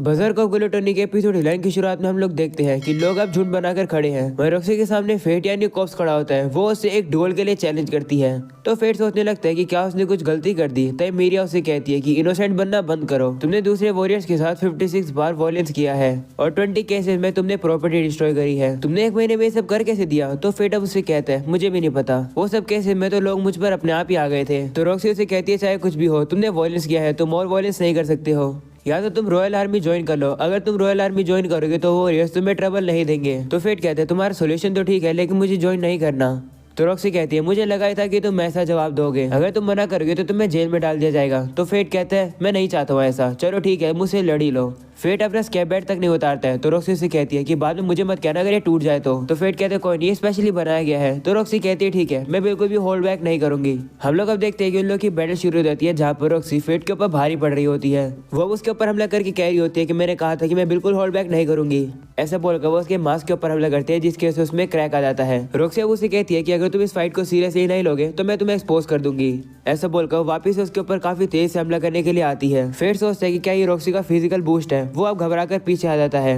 Buzzer को ग्लूटोनी के episode 11 की शुरुआत में हम लोग देखते हैं कि लोग अब झुंड बनाकर खड़े हैं। वहीं रॉक्सी के सामने फेट यानी कॉप्स खड़ा होता है। वो उससे एक डुएल के लिए चैलेंज करती है तो फेट सोचने लगता है कि क्या उसने कुछ गलती कर दी। तब मीरिया उसे कहती है कि इनोसेंट बनना बंद करो। तुमने दूसरे वॉरियर्स के साथ 56 बार वॉयलेंस किया है और 20 केसेस में तुमने प्रॉपर्टी डिस्ट्रॉय करी है। तुमने एक महीने में ये सब कर कैसे दिया? तो फेट अब उसे कहता है मुझे भी नहीं पता, वो सब केसेस में तो लोग मुझ पर अपने आप ही आ गए थे। तो रॉक्सी उसे कहती है चाहे कुछ भी हो, तुमने वॉयलेंस किया है, तुम और वॉयलेंस नहीं कर सकते हो, या तो तुम रॉयल आर्मी ज्वाइन कर लो। अगर तुम रॉयल आर्मी ज्वाइन करोगे तो वॉरियर्स तुम्हें ट्रबल नहीं देंगे। तो फेट कहते हैं तुम्हारा सोल्यूशन तो ठीक है लेकिन मुझे ज्वाइन नहीं करना। तो रॉक्सी कहती है मुझे लगा ही था कि तुम ऐसा जवाब दोगे, अगर तुम मना करोगे तो तुम्हें जेल में डाल दिया जाएगा। तो फेट कहता है मैं नहीं चाहता हूँ ऐसा, चलो ठीक है मुझसे लड़ी लो। फेट अपना स्कैबैट तक नहीं उतारता है तो रॉक्सी से कहती है कि बाद में मुझे मत कहना अगर ये टूट जाए तो फेट कहते हैं कोई नहीं, ये स्पेशली बनाया गया है। तो रॉक्सी कहती है ठीक है, मैं बिल्कुल भी होल्ड बैक नहीं करूंगी। हम लोग अब देखते हैं कि उन लोग की बैटल शुरू हो जाती है जहाँ पर रॉक्सी फेट के ऊपर भारी पड़ रही होती है। वो उसके ऊपर हमला करके कह रही होती है कि मैंने कहा था कि मैं बिल्कुल होल्ड बैक नहीं करूंगी। ऐसा बोलकर वो उसके मास्क के ऊपर हमला करती है जिसकी वजह से उसमें क्रैक आ जाता है। रॉक्सी अब उसे कहती है कि अगर तुम इस फाइट को सीरियसली नहीं लोगे तो मैं तुम्हें एक्सपोज कर दूंगी। ऐसा बोलकर वापिस उसके ऊपर काफी तेज से हमला करने के लिए आती है। फेट सोचता है कि क्या ये रॉक्सी का फिजिकल बूस्ट है। वो अब घबराकर पीछे आ जाता है।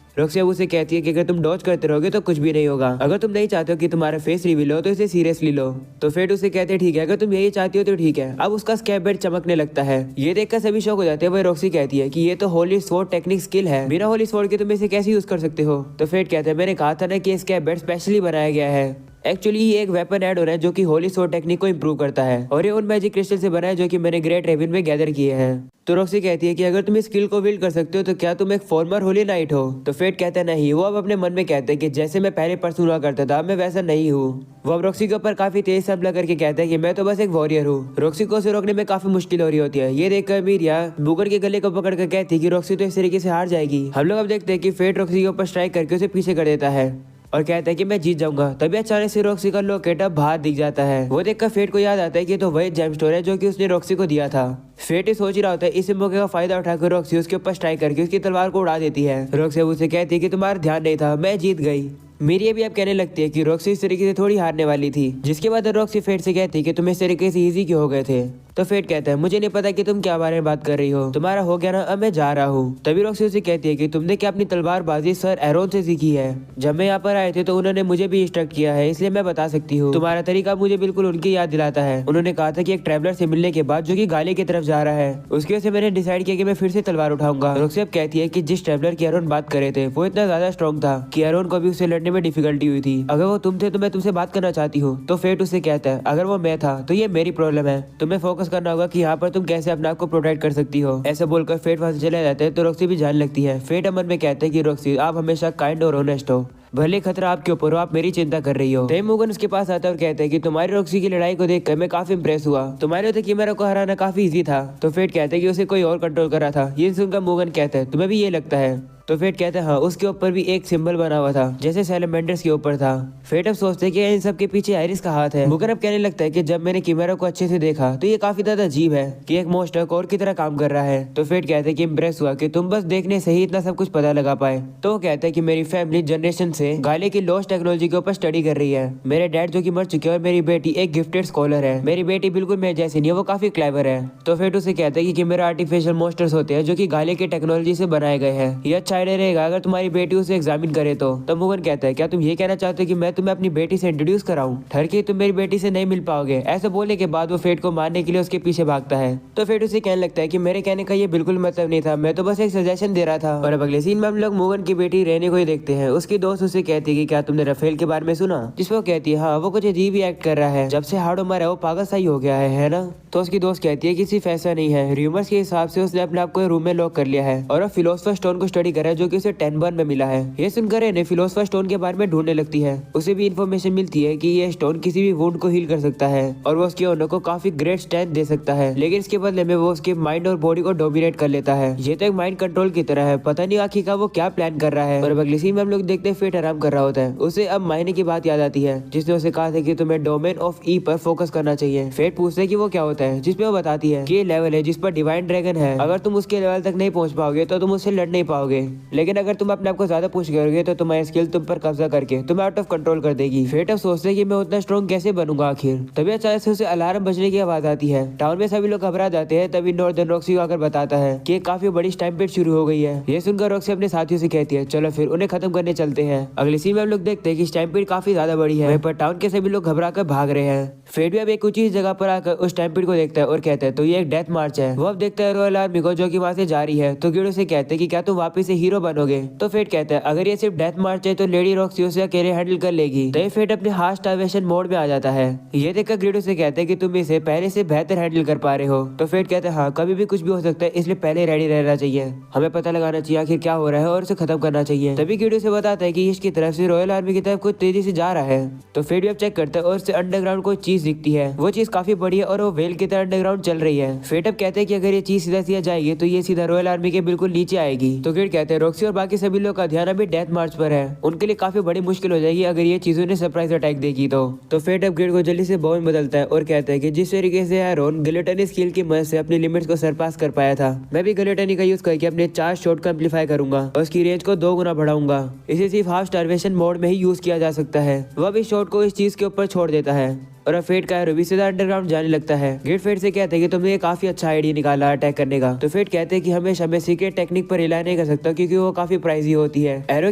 रॉक्सी अब उसे कहती है कि अगर तुम डॉज करते रहोगे तो कुछ भी नहीं होगा, अगर तुम नहीं चाहते हो कि तुम्हारा फेस रिवील हो तो इसे सीरियसली लो। तो फेट उसे कहते हैं ठीक है, अगर तुम यही चाहती हो तो ठीक है। अब उसका स्कैबैट चमकने लगता है। ये देखकर सभी शॉक हो जाते हैं। वही रॉक्सी कहती है कि ये तो होली स्वॉर्ड टेक्निक स्किल है, बिना होली स्वॉर्ड के तुम इसे कैसे यूज कर सकते हो? तो फेट कहते हैं मैंने कहा था ना कि स्कैबैट स्पेशली बनाया गया है। एक्चुअली ये एक वेपन ऐड हो रहा है जो कि होली स्वॉर्ड टेक्निक को इंप्रूव करता है और ये उन मैजिक क्रिस्टल से बना है जो कि मैंने ग्रेट रेविन में गैदर किए हैं। तो रॉक्सी कहती है कि अगर तुम इस स्किल को बिल्ड कर सकते हो तो क्या तुम एक फॉर्मर होली नाइट हो? तो फेट कहता है नहीं। वो अब अपने मन में कहते हैं कि जैसे मैं पहले पर्सन हुआ करता था मैं वैसा नहीं हूँ। वो अब रॉक्सी के ऊपर काफी तेज से हमला करके कहता है कि मैं तो बस एक वॉरियर हूँ। रॉक्सी को उसे रोकने में काफी मुश्किल हो रही होती है। ये देखकर मीरिया बुगर के गले को पकड़ कर कहती है कि रॉक्सी तो इस तरीके से हार जाएगी। हम लोग अब देखते हैं कि फेट रॉक्सी के ऊपर स्ट्राइक करके उसे पीछे कर देता है और कहता है कि मैं जीत जाऊंगा। तभी अचानक से रॉक्सी का लॉकेट अब बाहर दिख जाता है। वो देखकर फेट को याद आता है कि तो वही जेम स्टोन है जो कि उसने रॉक्सी को दिया था। फेट ही सोच रहा होता है, इस मौके का फायदा उठाकर रॉक्सी उसके ऊपर स्ट्राइक करके उसकी तलवार को उड़ा देती है। रॉक्सी उसे कहती है कि तुम्हारा ध्यान नहीं था, मैं जीत गई। मेरी भी अब कहने लगती है कि रॉक्सी इस तरीके से थोड़ी हारने वाली थी। जिसके बाद रॉक्सी फेट से कहती है कि तुम इस तरीके से इजी क्यों हो गए थे? तो फेट कहता है मुझे नहीं पता कि तुम क्या बारे में बात कर रही हो, तुम्हारा हो गया ना, अब मैं जा रहा हूँ। तभी रॉक्सी उसे कहती है कि तुमने क्या अपनी तलवारबाजी सर एरोन से सीखी है? जब मैं यहाँ पर आए थे तो उन्होंने मुझे भी इंस्ट्रक्ट किया है, इसलिए मैं बता सकती हूँ। तुम्हारा तरीका मुझे बिल्कुल उनकी याद दिलाता है। उन्होंने कहा था कि एक ट्रैवलर से मिलने के बाद जो कि गाले की तरफ जा रहा है, उसकी वजह से मैंने डिसाइड किया कि मैं फिर से तलवार उठाऊंगा। रॉक्सी अब कहती है कि जिस ट्रैवलर की एरोन बात करे थे वो इतना ज्यादा स्ट्रॉन्ग था कि एरोन को भी उसे लड़ने में डिफिकल्टी हुई थी। अगर वो तुम थे तो मैं तुमसे बात करना चाहती हूँ। तो फेट उसे कहता है अगर वो मैं था तो ये मेरी प्रॉब्लम है, तुम्हें फोकस करना होगा कि यहाँ पर तुम कैसे अपने आप को प्रोटेक्ट कर सकती हो। ऐसे बोलकर फेट वहां से चले जाते हैं। तो रॉक्सी भी जाने लगती है। फेट अमन में कहते हैं कि रॉक्सी आप हमेशा काइंड और ऑनेस्ट हो, भले खतरा आपके ऊपर हो, आप मेरी चिंता कर रही हो। टेम मुगन उसके पास आता है और कहते हैं कि तुम्हारी रॉक्सी की लड़ाई को देखकर मैं काफी इंप्रेस हुआ, तुम्हारे तो कीमेरा को हराना काफी इजी था। तो फेट कहते हैं कि उसे कोई और कंट्रोल कर रहा था। ये सुनकर मुगन कहता है तुम्हें भी ये लगता है? तो फेट कहते हैं हाँ, उसके ऊपर भी एक सिंबल बना हुआ था जैसे सैलमेंडर्स के ऊपर था। फेट अब सोचते हैं कि इन सब के पीछे आयरिस का हाथ है। मुगन अब कहने लगता है कि जब मैंने कीमेरा को अच्छे से देखा तो ये काफी ज्यादा अजीब है कि एक मोस्टर कोर की तरह काम कर रहा है। तो फेट कहते हैं कि इम्प्रेस हुआ कि तुम बस देखने से ही इतना सब कुछ पता लगा पाए। तो वो कहता है कि मेरी फैमिली जनरेशन से गाले की लॉस्ट टेक्नोलॉजी के ऊपर स्टडी कर रही है। मेरे डैड जो कि मर चुके हैं और मेरी बेटी एक गिफ्टेड स्कॉलर है। मेरी बेटी बिल्कुल मेरे जैसी नहीं है, वो काफी क्लेवर है। तो फेट उसे कहता है कि मेरा आर्टिफिशियल मोस्टर्स होते हैं जो कि गाले की टेक्नोलॉजी से बनाए गए हैं। ये अच्छा आइडिया रहेगा अगर तुम्हारी बेटी उसे एग्जामिन करे तो मुगन कहता है क्या तुम ये कहना चाहते हो कि मैं तुम्हें अपनी बेटी से इंट्रोड्यूस कराऊं? ठहर के तुम मेरी बेटी से नहीं मिल पाओगे। ऐसा बोलने के बाद वो फेट को मारने के लिए उसके पीछे भागता है। तो फेट उसे कहने लगता है कि मेरे कहने का ये बिल्कुल मतलब नहीं था, मैं तो बस एक सजेशन दे रहा था। और अब अगले सीन में हम लोग मुगन की बेटी रेने को ही देखते हैं। उसकी दोस्त उसे कहती है कि क्या तुमने रफेल के बारे में सुना? जिसपे वो कहती है हाँ, वो कुछ अजीब ही एक्ट कर रहा है, जब से हार्डो मरा वो पागल सा ही हो गया है ना? तो उसकी दोस्त कहती है कि सिर्फ ऐसा नहीं है, रूमर्स के हिसाब से उसने अपने आप को रूम में लॉक कर लिया है और फिलोसफर स्टोन को स्टडी कर रहा है जो कि उसे 10 बर्न में मिला है। ये सुनकर रेने फिलोसफर स्टोन के बारे में ढूंढने लगती है। उसे भी इन्फॉर्मेशन मिलती है कि ये स्टोन किसी भी वुंड को हील कर सकता है और वो उसके ओनर को काफी ग्रेट स्ट्रेंथ दे सकता है, लेकिन इसके बदले में वो उसके माइंड और बॉडी को डोमिनेट कर लेता है। ये तो एक माइंड कंट्रोल की तरह है, पता नहीं आखिर का वो क्या प्लान कर रहा है। और अगली सीन में हम लोग देखते हैं फेट आराम कर रहा होता है। उसे अब मायने की बात याद आती है जिसने उसे कहा था कि तुम्हें डोमेन ऑफ ई पर फोकस करना चाहिए। फेट पूछते है कि वो क्या होता है, जिसपे वो बताती है कि ये लेवल है जिस पर डिवाइन ड्रैगन है, अगर तुम उसके लेवल तक नहीं पहुंच पाओगे तो तुम उससे लड़ नहीं पाओगे। लेकिन अगर तुम अपने आप को ज्यादा पुश करोगे तो तुम्हारी स्किल तुम पर कब्जा करके तुम्हें आउट ऑफ कंट्रोल कर देगी। फेट अब सोचते है कि मैं उतना स्ट्रॉन्ग कैसे बनूंगा आखिर। तभी अचानक से उसे अलार्म बजने की आवाज आती है। टाउन में सभी लोग घबरा जाते हैं। तभी नॉर्दर्न रॉक्सी आकर बताता है कि काफी बड़ी स्टैम्पेड शुरू हो गई है। ये सुनकर रॉक्सी अपने साथियों से कहती है चलो फिर उन्हें खत्म करने चलते हैं। अगले सीन में हम लोग देखते हैं कि स्टैम्पेड काफी ज्यादा बड़ी है, पर टाउन के सभी लोग घबरा कर भाग रहे हैं। फेट भी अब एक ऊंची जगह पर आकर उस स्टैम्पेड को देखता है और कहता है तो ये एक डेथ मार्च है। वो अब देखता है रॉयल आर्मी को जो कि वहां से जा रही है। तो गिड उसे कहते हैं कि क्या तुम वापस से हीरो बनोगे। तो फेट कहता है अगर ये सिर्फ डेथ मार्च है तो लेडी रॉक्सी उसे अकेले हैंडल कर लेगी। तो फेट अपने हार्ट स्टार्वेशन मोड में आ जाता है। ये देखकर ग्रिड उसे कहते हैं कि तुम इसे पहले से बेहतर हैंडल कर पा रहे हो। तो फेट कहते हैं हाँ कभी भी कुछ भी हो सकता है, इसलिए पहले रेडी रहना चाहिए। हमें पता लगाना चाहिए आखिर क्या हो रहा है और उसे खत्म करना चाहिए। तभी ग्रिड उसे बताता है कि इसकी तरफ से रॉयल आर्मी की तरफ कुछ तेजी से जा रहा है। तो फेट भी अब चेक करता है और उससे अंडरग्राउंड कोई चीज दिखती है। वो चीज काफी बड़ी है और वो वेल की तरह अंडरग्राउंड चल रही है। फेट अब कहते हैं कि अगर ये चीज सीधा सीधा जाएगी तो ये सीधा रॉयल आर्मी के बिल्कुल नीचे आएगी। तो ग्रिड कहते हैं रॉक्सी और बाकी सभी लोग का ध्यान अभी डेथ मार्च पर है। उनके लिए काफी बड़ी मुश्किल हो जाएगी अगर ये चीजों ने सरप्राइज अटैक देगी। तो फेट अब ग्रिड को जल्दी से बॉम्ब बदलता है और कहता है कि जिस तरीके से एरोन गिलेटनी स्किल की मदद से अपनी लिमिट्स को सरपास कर पाया था, मैं भी गिलेटनी का यूज करके अपने चार्ज शॉट को एम्पलीफाई करूंगा और उसकी रेंज को 2 गुना बढ़ाऊंगा। इसे सिर्फ हाफ स्टार्वेशन मोड में ही यूज किया जा सकता है। वह भी शॉट को इस चीज के ऊपर छोड़ देता है और अब फेट का एरो भी सीधा अंडरग्राउंड जाने लगता है। ग्रिड फेट से कहते हैं कि तुमने ये काफी अच्छा आइडिया निकाला अटैक करने का। तो फेट कहते हैं कि हमेशा मैं सीक्रेट टेक्निक पर रिलाई नहीं कर सकता क्योंकि वो काफी प्राइजी होती है। एरो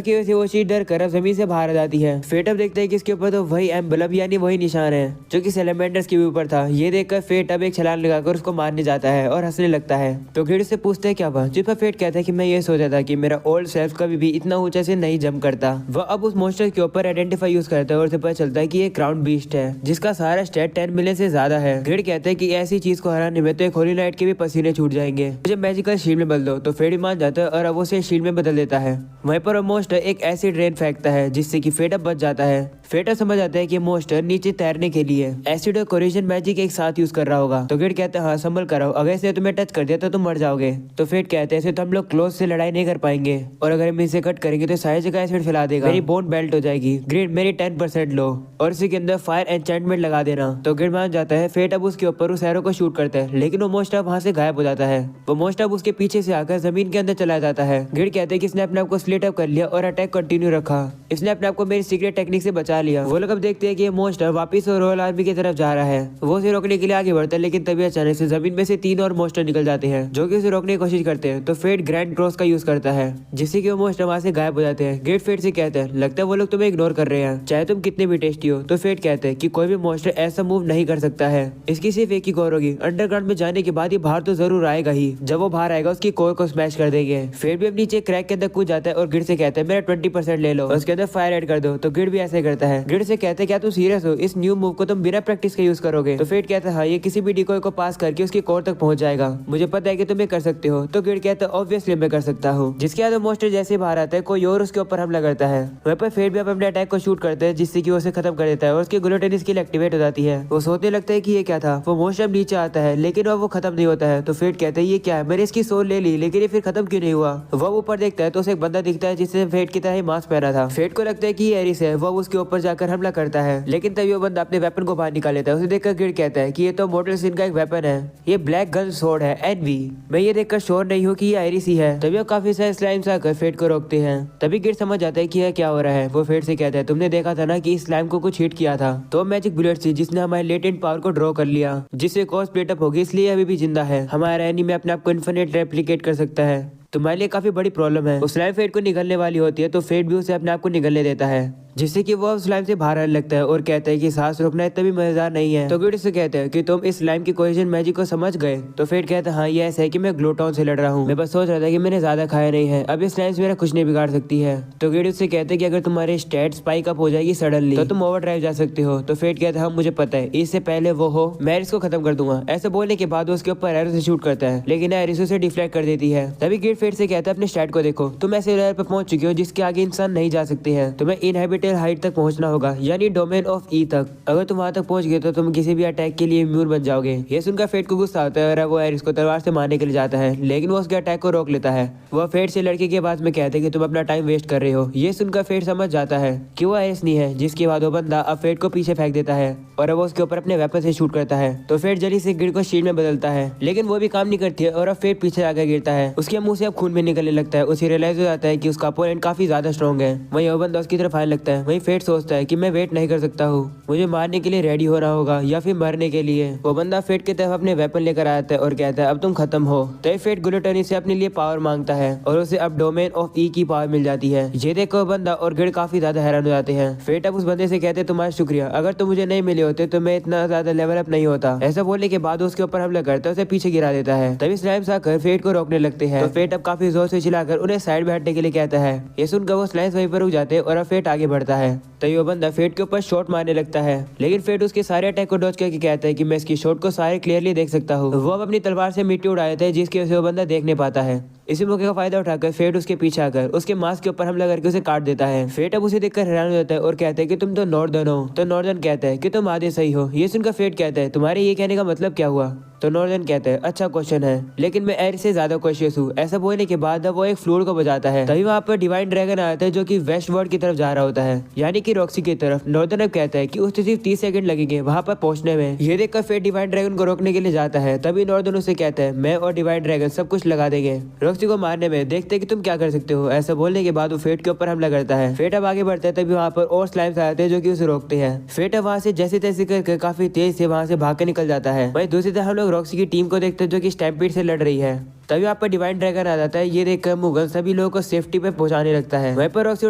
की वजह से वो चीज डर कर अब जमीन से बाहर आ जाती है। फेट अब देखते हैं कि इसके ऊपर तो वही एम्बलम यानी वही निशान है जो कि सैलमेंडर्स के ऊपर था। ये देखकर फेट अब एक छलांग लगाकर उसको मारने जाता है और हंसने लगता है। तो ग्रिड से पूछते हैं क्या बात, जिस पर फेट कहता है कि मैं ये सोचा था कि मेरा ओल्ड सेल्फ कभी भी इतना ऊंचा से नहीं जंप करता। वह अब उस मॉन्स्टर के ऊपर आइडेंटिफाई यूज करता है और उसे पता चलता है कि ये क्राउन बीस्ट है जिसका सारा स्टैट 10 मिलियन से ज्यादा है। ग्रिड कहते हैं कि ऐसी चीज को हराने में तो एक होली नाइट के भी पसीने छूट जाएंगे, मुझे मैजिकल शील्ड में बदल दो। तो फेट मान जाता है और अब उसे शील्ड में बदल देता है। वहीं पर वो मॉन्स्टर एक एसिड रेन फेंकता है जिससे कि फेट अब बच जाता है। फेट अब समझ आता है कि मॉन्स्टर नीचे तैरने के लिए एसिड और कोरिजन मैजिक एक साथ यूज कर रहा होगा। तो ग्रिड कहते हैं हाँ संभल कर आओ, अगर इसे तुम्हें टच कर दिया तो तुम मर जाओगे। तो फेट कहते हैं तो हम लोग क्लोज से लड़ाई नहीं कर पाएंगे और अगर हम इसे कट करेंगे तो सारी जगह एसिड फैला देगा, मेरी बोन बेल्ट हो जाएगी। ग्रिड मेरी 10% लो और इसी के अंदर फायर एन्चेंटमेंट लगा देना। तो ग्रिड मान जाता है। फेट अब उसके ऊपर उस एरो को शूट करता है लेकिन वो मॉन्स्टर वहां से गायब हो जाता है। वो मॉन्स्टर उसके पीछे से आकर जमीन के अंदर चला जाता है। ग्रिड कहते हैं कि इसने अपने आप को स्प्लिट अप कर लिया और अटैक कंटिन्यू रखा। इसने अपने आप को मेरी सीक्रेट टेक्निक से बचा लिया। वो लोग अब देखते हैं कि ये मॉन्स्टर वापस रॉयल आर्मी की तरफ जा रहा है। वो उसे रोकने के लिए आगे बढ़ता है लेकिन तभी अचानक से जमीन में से 3 और मॉन्स्टर निकल जाते हैं जो कि उसे रोकने की कोशिश करते हैं। तो फेट ग्रैंड क्रॉस का यूज करता है जिससे कि वो मॉन्स्टर वहां से गायब हो जाते हैं। ग्रिड फेट से कहते हैं लगता है वो लोग तुम्हें इग्नोर कर रहे हैं चाहे तुम कितने भी टेस्टी हो। तो फेट कहते हैं कि कोई भी मॉन्स्टर ऐसा मूव नहीं कर सकता है, इसकी सिर्फ एक ही कोर होगी। अंडरग्राउंड में जाने के बाद ये बाहर तो जरूर आएगा ही, जब वो बाहर आएगा उसकी कोर को स्मैश कर देंगे। फेट भी अब नीचे क्रैक के अंदर कूद जाता है और ग्रिड से कहता है मेरा 20% ले लो, उसके अंदर फायर ऐड कर दो। तो ग्रिड भी ऐसे करता है। ग्रिड से कहते हैं क्या तुम सीरियस हो, इस न्यू मूव को तुम बिना प्रैक्टिस के यूज करोगे। तो फेट कहता है हाँ ये किसी भी डिकोय को पास करके उसकी कोर तक पहुंच जाएगा, मुझे पता है कि तुम ये कर सकते हो। तो ग्रिड कहता है ऑब्वियसली मैं कर सकता हूँ। जिसके बाद मॉन्स्टर जैसे बाहर आता है कोई और उसके ऊपर हमला करता है। वहीं पर फेट भी अपने अटैक को शूट करते हैं जिससे कि उसे खत्म कर देता है और उसकी ग्लूटेन स्किल एक्टिवेट हो जाती है। वो सोचने लगता है कि ये क्या था। वो मॉन्स्टर नीचे आता है लेकिन वो खत्म नहीं होता है। तो फेट कहते हैं ये क्या है, मैंने इसकी सोल ले ली लेकिन ये फिर खत्म क्यों नहीं हुआ। वो ऊपर देखता है तो उसे एक बंदा दिखता है जिसने फेट की तरह ही मास्क पहना था। फेट को लगता है कि ये एरिस है। वो उसके ऊपर जाकर हमला करता है लेकिन तभी वो बंदा अपने वेपन को बाहर निकाल लेता है। उसे देखकर ग्रिड कहता है कि ये तो मॉर्टल सिन का एक वेपन है, ये ब्लैक गन स्वॉर्ड है एनवी। मैं ये देखकर श्योर नहीं हूँ कि ये आयरिस ही है। तभी वो काफी सारे स्लाइम्स आकर फेट को रोकते हैं। तभी ग्रिड समझ जाता है कि यह क्या हो रहा है। वो फेट से कहता है तुमने देखा था ना कि इस स्लाइम को कुछ हिट किया था, तो मैजिक बुलेट थी जिसने हमारे लेटेंट पावर को ड्रॉ कर लिया जिससे कॉस्ट स्प्लिट अप होगी, इसलिए अभी भी जिंदा है। हमारा एनिमी अपने आप को इन्फिनिट रेप्लिकेट कर सकता है। तुम्हारे लिए काफी बड़ी प्रॉब्लम है। उस स्लाइम फेट को निकलने वाली होती है तो फेट भी उसे अपने आप को निकलने देता है जिससे कि वो स्लाइम से बाहर आने लगता है और कहता है कि सांस रोकना इतना भी मजेदार नहीं है। तो ग्रिड से कहते हैं कि तुम इस स्लाइम की कोहेजन मैजिक को समझ गए। तो फेट कहता है हाँ ये ऐसा है कि मैं ग्लूटोन से लड़ रहा हूँ, मैं बस सोच रहा था कि मैंने ज्यादा खाया नहीं है, अब इस स्लाइम से मेरा कुछ नहीं बिगाड़ सकती है। तो ग्रिड उससे कहते हैं कि अगर तुम्हारे स्टैट स्पाइक अप हो जाएगी सडनली तो तुम ओवर ड्राइव जा सकते हो। तो फेट कहता है हाँ मुझे पता है, इससे पहले वो हो मैं इसको खत्म कर दूंगा। ऐसे बोलने के बाद उसके ऊपर एरो से शूट करता है लेकिन एरिस उसे डिफ्लेक्ट कर देती है। तभी ग्रिड फेट से कहता है अपने स्टैट को देखो, तुम ऐसे लेवल पर पहुंच चुके हो जिसके आगे इंसान नहीं जा सकते हैं, तुम्हें इनहेबिट ऑर्बिटल हाइट तक पहुंचना होगा, यानी डोमेन ऑफ ई तक। अगर तुम वहां तक पहुंच गए तो तुम किसी भी अटैक के लिए इम्यून बन जाओगे। ये सुनकर फेट को गुस्सा आता है और वो एरिस को तलवार से मारने के लिए जाता है, लेकिन वो उसके अटैक को रोक लेता है। वह फेट से लड़के के पास में कहते हैं कि तुम अपना टाइम वेस्ट कर रहे हो। ये सुनकर फेट समझ जाता है कि वो एरिस नहीं है, जिसके बाद वो बंदा अब फेट को पीछे फेंक देता है और वो उसके ऊपर अपने वेपन से शूट करता है। तो फेट जल्दी से गिर को शील्ड में बदलता है, लेकिन वो भी काम नहीं करती है और अब फेट पीछे आकर गिरता है। उसके मुंह से अब खून भी निकलने लगता है। उसे रियलाइज हो जाता है कि उसका अपोनेंट काफी ज्यादा स्ट्रॉन्ग है। वहीं वो बंदा उसकी तरफ आने लगता है। वहीं फेट सोचता है कि मैं वेट नहीं कर सकता हूँ, मुझे मारने के लिए रेडी होना होगा या फिर मरने के लिए। वो बंदा फेट की तरफ अपने वेपन लेकर आता है और कहता है अब तुम खत्म हो। तो फेट ग्लूटनी से अपने लिए पावर मांगता है और उसे अब डोमेन ऑफ ई की पावर मिल जाती है। ये देखकर वो बंदा और गिड काफी ज्यादा हैरान हो जाते हैं। फेट अब उस बंदे से कहते हैं तुम्हारा शुक्रिया, अगर तुम मुझे नहीं मिले होते तो मैं इतना ज्यादा लेवल अप नहीं होता। ऐसा बोलने के बाद उसके ऊपर हमला करता है, उसे पीछे गिरा देता है। तभी स्लाइम्स आकर फेट को रोकने लगते हैं। तो फेट अब काफी जोर से चिल्लाकर उन्हें साइड में हटने के लिए कहता है। ये सुनकर वो स्लाइम्स वहीं पर रुक जाते हैं और अब फेट आगे बढ़ता है। तभी वो बंदा फेट के ऊपर शॉट मारने लगता है, लेकिन फेट उसके सारे अटैक को डॉज करके कहता है कि मैं इसकी शॉट को सारे क्लियरली देख सकता हूँ। वो अब अपनी तलवार से मिट्टी उड़ा देता है, जिसकी वजह से वो बंदा देख नहीं पाता है। इसी मौके का फायदा उठाकर फेट उसके पीछे आकर उसके मास्क के ऊपर हमला करके उसे काट देता है। फेट अब उसे देखकर हैरान हो जाता है और कहता है कि तुम तो नॉर्दर्न हो। तो नॉर्दर्न कहता है कि तुम आधे सही हो। ये सुनकर फेट कहता है तुम्हारे ये कहने का मतलब क्या हुआ। तो नॉर्दर्न कहता है अच्छा क्वेश्चन है, लेकिन मैं एरिस से ज्यादा कॉशियस हूँ। ऐसा बोलने के बाद अब वो एक फ्लूट को बजाता है। तभी वहाँ पर डिवाइन ड्रैगन आता है जो कि वेस्ट वर्ल्ड की तरफ जा रहा होता है, यानी कि रॉक्सी की तरफ। नॉर्दर्न अब कहता है कि उसे सिर्फ 30 सेकंड लगेंगे वहाँ पर पहुंचने में। ये देखकर फेट डिवाइन ड्रैगन को रोकने के लिए जाता है। तभी नॉर्दर्न उसे कहता है मैं और डिवाइन ड्रैगन सब कुछ लगा देंगे रॉक्सी को मारने में, देखते कि तुम क्या कर सकते हो। ऐसा बोलने के बाद वो फेट के ऊपर हमला करता है। फेट अब आगे बढ़ता है, तभी वहाँ पर और स्लाइम्स आते हैं जो कि उसे रोकते हैं। फेट अब वहाँ से जैसे तैसे करके काफी तेज से वहाँ से भाग के निकल जाता है। वहीं दूसरी तरफ हम लोग रॉक्सी की टीम को देखते हैं जो कि स्टैम्पीड से लड़ रही है। तभी वहाँ पर डिवाइन ड्रैगन आ जाता है। ये देखकर मुगल सभी लोगों को सेफ्टी पे पहुंचाने लगता है। वहीं पर रॉक्सी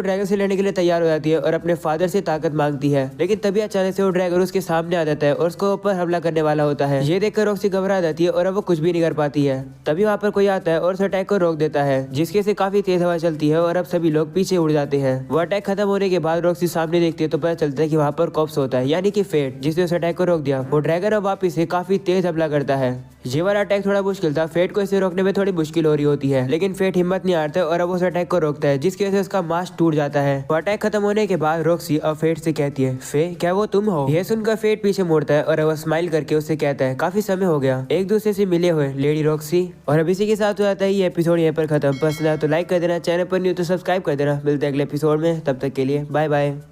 ड्रैगन से लड़ने के लिए तैयार हो जाती है और अपने फादर से ताकत मांगती है, लेकिन तभी अचानक से वो ड्रैगन उसके सामने आ जाता है और उसको ऊपर हमला करने वाला होता है। ये देखकर रॉक्सी घबरा जाती है और अब वो कुछ भी नहीं कर पाती है। तभी वहाँ पर कोई आता है और उस अटैक को रोक देता है, जिसके से काफी तेज हवा चलती है और अब सभी लोग पीछे उड़ जाते हैं। वो अटैक खत्म होने के बाद रॉक्सी सामने देखती है तो पता चलता है कि वहाँ पर कॉप्स होता है, यानी कि फेट, जिसने उस अटैक को रोक दिया। वो ड्रैगन अब वापिस से काफी तेज हमला करता है। ये वाला अटैक थोड़ा मुश्किल था, फेट को इसे रोकने में थोड़ी मुश्किल हो रही होती है, लेकिन फेट हिम्मत नहीं हारता और अब उस अटैक को रोकता है, जिसकी वजह से उसका मास्क टूट जाता है। वो अटैक खत्म होने के बाद रॉक्सी अब फेट से कहती है फे क्या वो तुम हो। यह सुनकर फेट पीछे मुड़ता है और वो स्माइल करके उससे कहता है काफी समय हो गया एक दूसरे से मिले हुए लेडी रॉक्सी। और अब इसी के साथ हो जाता है ये एपिसोड यहाँ पर खत्म। पसंद आया तो लाइक कर देना, चैनल पर न्यू तो सब्सक्राइब कर देना। मिलते हैं अगले एपिसोड में, तब तक के लिए बाय बाय।